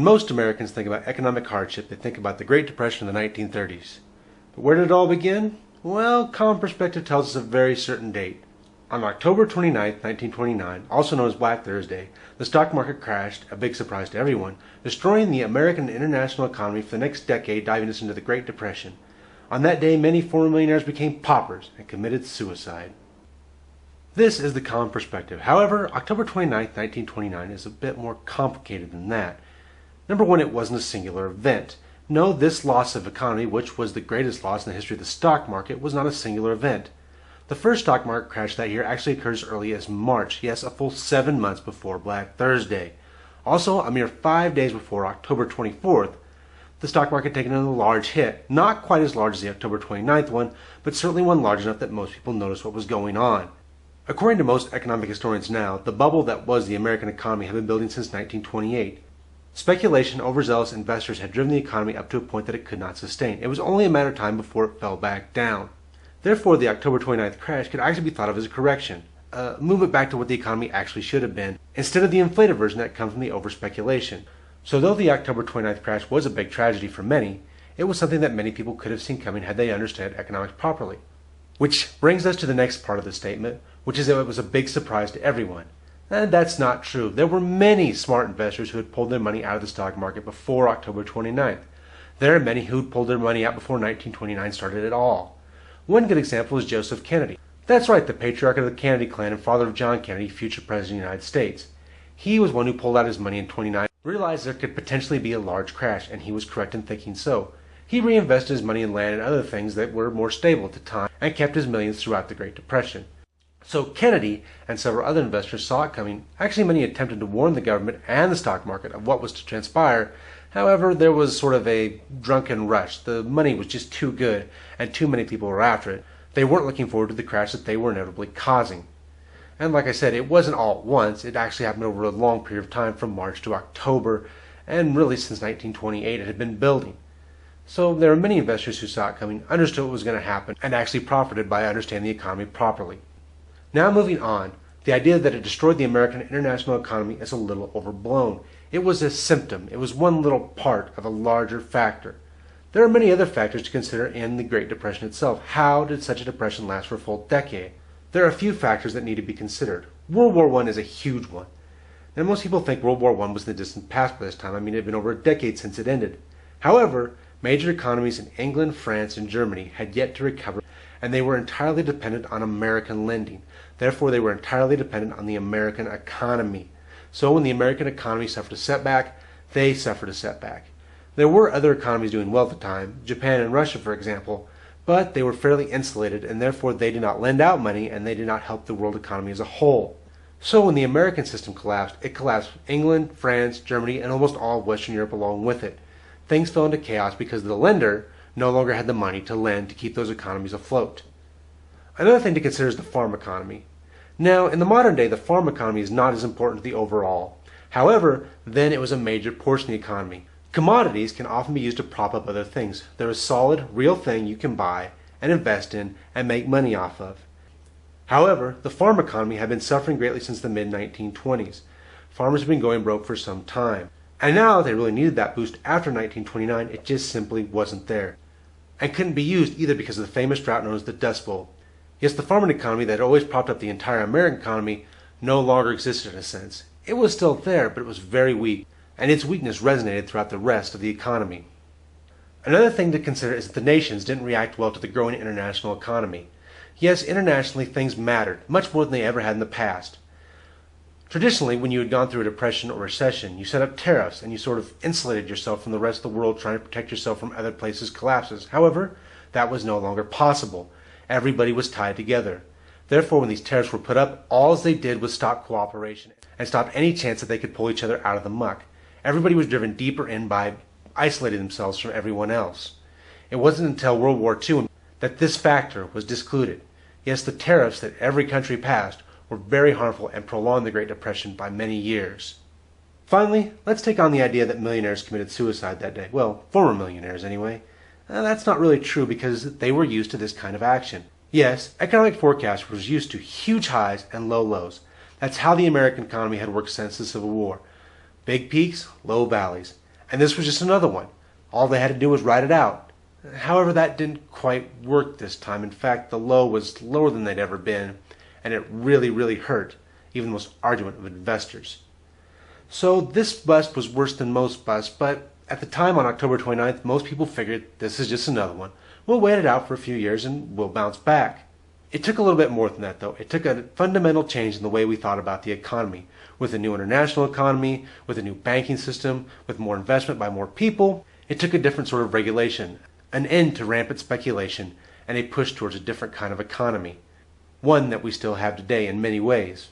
most Americans think about economic hardship, they think about the Great Depression of the 1930s. But where did it all begin? Well, common perspective tells us a very certain date. On October 29, 1929, also known as Black Thursday, the stock market crashed, a big surprise to everyone, destroying the American and international economy for the next decade, diving us into the Great Depression. On that day, many former millionaires became paupers and committed suicide. This is the common perspective. However, October 29, 1929 is a bit more complicated than that. Number one, it wasn't a singular event. No, this loss of economy, which was the greatest loss in the history of the stock market, was not a singular event. The first stock market crash that year actually occurred as early as March, yes, a full 7 months before Black Thursday. Also, a mere 5 days before October 24th, the stock market taken a large hit. Not quite as large as the October 29th one, but certainly one large enough that most people noticed what was going on. According to most economic historians now, the bubble that was the American economy had been building since 1928. Speculation, overzealous investors had driven the economy up to a point that it could not sustain. It was only a matter of time before it fell back down. Therefore, the October 29th crash could actually be thought of as a correction, a movement back to what the economy actually should have been, instead of the inflated version that comes from the over-speculation. So though the October 29th crash was a big tragedy for many, it was something that many people could have seen coming had they understood economics properly. Which brings us to the next part of the statement, which is that it was a big surprise to everyone. And that's not true. There were many smart investors who had pulled their money out of the stock market before October 29th. There are many who had pulled their money out before 1929 started at all. One good example is Joseph Kennedy. That's right, the patriarch of the Kennedy clan and father of John Kennedy, future President of the United States. He was one who pulled out his money in 29, realized there could potentially be a large crash, and he was correct in thinking so. He reinvested his money in land and other things that were more stable at the time and kept his millions throughout the Great Depression. So Kennedy and several other investors saw it coming. Actually, many attempted to warn the government and the stock market of what was to transpire. However, there was sort of a drunken rush. The money was just too good, and too many people were after it. They weren't looking forward to the crash that they were inevitably causing. And like I said, it wasn't all at once. It actually happened over a long period of time from March to October, and really since 1928 it had been building. So there were many investors who saw it coming, understood what was going to happen, and actually profited by understanding the economy properly. Now moving on, the idea that it destroyed the American international economy is a little overblown. It was a symptom. It was one little part of a larger factor. There are many other factors to consider in the Great Depression itself. How did such a depression last for a full decade? There are a few factors that need to be considered. World War I is a huge one. Now most people think World War I was in the distant past by this time. I mean, it had been over a decade since it ended. However, major economies in England, France, and Germany had yet to recover, and they were entirely dependent on American lending. Therefore, they were entirely dependent on the American economy. So when the American economy suffered a setback, they suffered a setback. There were other economies doing well at the time, Japan and Russia for example, but they were fairly insulated, and therefore they did not lend out money and they did not help the world economy as a whole. So when the American system collapsed, it collapsed England, France, Germany, and almost all of Western Europe along with it. Things fell into chaos because the lender no longer had the money to lend to keep those economies afloat. Another thing to consider is the farm economy. Now, in the modern day, the farm economy is not as important to the overall. However, then it was a major portion of the economy. Commodities can often be used to prop up other things. They're a solid, real thing you can buy and invest in and make money off of. However, the farm economy had been suffering greatly since the mid-1920s. Farmers had been going broke for some time. And now they really needed that boost after 1929, it just simply wasn't there. And couldn't be used either because of the famous drought known as the Dust Bowl. Yes, the farming economy that had always propped up the entire American economy no longer existed in a sense. It was still there, but it was very weak, and its weakness resonated throughout the rest of the economy. Another thing to consider is that the nations didn't react well to the growing international economy. Yes, internationally things mattered, much more than they ever had in the past. Traditionally, when you had gone through a depression or recession, you set up tariffs and you sort of insulated yourself from the rest of the world, trying to protect yourself from other places' collapses. However, that was no longer possible. Everybody was tied together. Therefore, when these tariffs were put up, all they did was stop cooperation and stop any chance that they could pull each other out of the muck. Everybody was driven deeper in by isolating themselves from everyone else. It wasn't until World War II that this factor was discluded. Yes, the tariffs that every country passed were very harmful and prolonged the Great Depression by many years. Finally, let's take on the idea that millionaires committed suicide that day. Well, former millionaires anyway. That's not really true because they were used to this kind of action. Yes, economic forecast was used to huge highs and low lows. That's how the American economy had worked since the Civil War. Big peaks, low valleys. And this was just another one. All they had to do was ride it out. However, that didn't quite work this time. In fact, the low was lower than they'd ever been, and it really, really hurt even the most ardent of investors. So this bust was worse than most busts, but at the time on October 29th, most people figured this is just another one. We'll wait it out for a few years and we'll bounce back. It took a little bit more than that, though. It took a fundamental change in the way we thought about the economy. With a new international economy, with a new banking system, with more investment by more people, it took a different sort of regulation, an end to rampant speculation, and a push towards a different kind of economy. One that we still have today in many ways.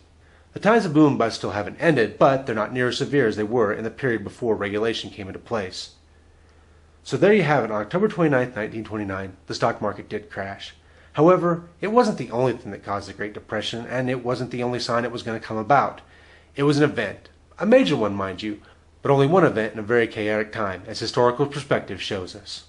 The times of boom and bust still haven't ended, but they're not near as severe as they were in the period before regulation came into place. So there you have it. On October 29, 1929, the stock market did crash. However, it wasn't the only thing that caused the Great Depression, and it wasn't the only sign it was going to come about. It was an event, a major one, mind you, but only one event in a very chaotic time, as historical perspective shows us.